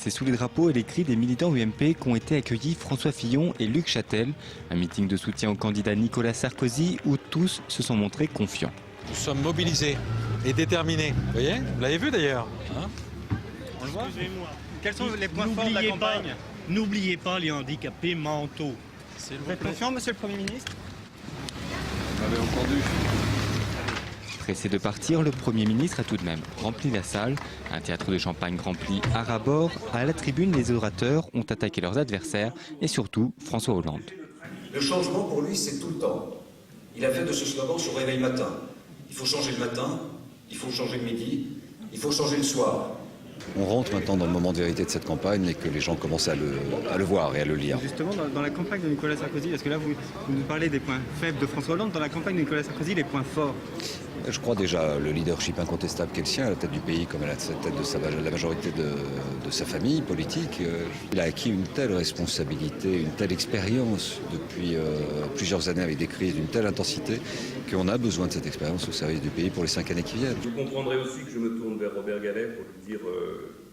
C'est sous les drapeaux et les cris des militants UMP qu'ont été accueillis François Fillon et Luc Châtel. Un meeting de soutien au candidat Nicolas Sarkozy où tous se sont montrés confiants. Nous sommes mobilisés et déterminés. Vous voyez, vous l'avez vu d'ailleurs. Hein, on le voit. Excusez-moi. Quels sont les points forts de la campagne? N'oubliez pas les handicapés mentaux. Vous êtes confiant, monsieur le Premier ministre? Vous m'avez entendu. Pressé de partir, le Premier ministre a tout de même rempli la salle. Un théâtre de champagne rempli à ras bord. À la tribune, les orateurs ont attaqué leurs adversaires et surtout François Hollande. Le changement pour lui, c'est tout le temps. Il a fait de ce slogan son réveil matin. Il faut changer le matin, il faut changer le midi, il faut changer le soir. On rentre maintenant dans le moment de vérité de cette campagne et que les gens commencent à le voir et à le lire. Justement, dans la campagne de Nicolas Sarkozy, parce que là, vous nous parlez des points faibles de François Hollande, dans la campagne de Nicolas Sarkozy, les points forts. Je crois déjà le leadership incontestable qu'est le sien, à la tête du pays comme à la tête de la majorité de sa famille politique. Il a acquis une telle responsabilité, une telle expérience depuis plusieurs années avec des crises d'une telle intensité qu'on a besoin de cette expérience au service du pays pour les 5 années qui viennent. Vous comprendrez aussi que je me tourne vers Robert Gallet pour lui dire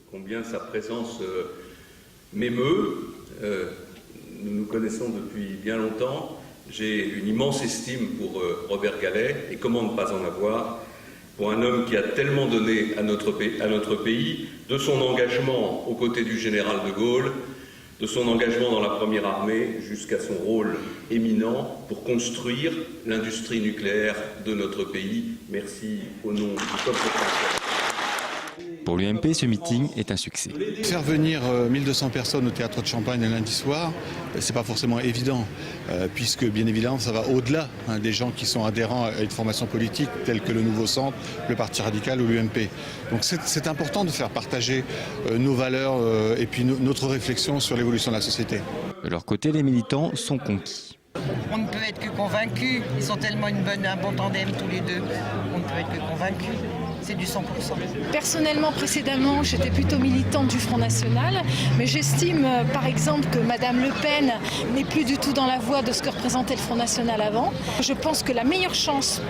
combien sa présence m'émeut. Nous nous connaissons depuis bien longtemps. J'ai une immense estime pour Robert Gallet, et comment ne pas en avoir pour un homme qui a tellement donné à notre pays, de son engagement aux côtés du général de Gaulle, de son engagement dans la première armée, jusqu'à son rôle éminent pour construire l'industrie nucléaire de notre pays. Merci au nom du peuple français. Pour l'UMP, ce meeting est un succès. Faire venir 1200 personnes au théâtre de Champagne un lundi soir, c'est pas forcément évident, puisque bien évidemment ça va au-delà des gens qui sont adhérents à une formation politique telle que le Nouveau Centre, le Parti Radical ou l'UMP. Donc c'est important de faire partager nos valeurs et puis notre réflexion sur l'évolution de la société. De leur côté, les militants sont conquis. On ne peut être que convaincus. Ils sont tellement un bon tandem tous les deux. On ne peut être que convaincus. C'est du 100%. Personnellement, précédemment, j'étais plutôt militante du Front National, mais j'estime par exemple que Madame Le Pen n'est plus du tout dans la voie de ce que représentait le Front National avant. Je pense que la meilleure chance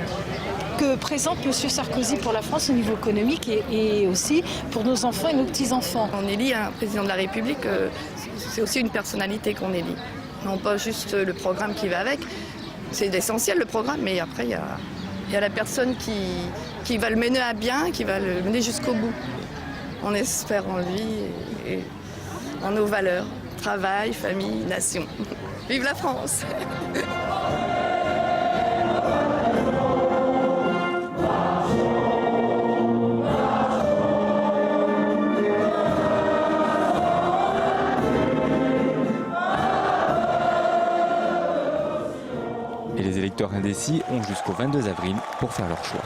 que présente M. Sarkozy pour la France au niveau économique et aussi pour nos enfants et nos petits-enfants. On élit un président de la République, c'est aussi une personnalité qu'on élit. Non pas juste le programme qui va avec. C'est essentiel le programme, mais après il y a la personne qui va le mener à bien, qui va le mener jusqu'au bout. On espère en lui et en nos valeurs. Travail, famille, nation. Vive la France! Et les électeurs indécis ont jusqu'au 22 avril pour faire leur choix.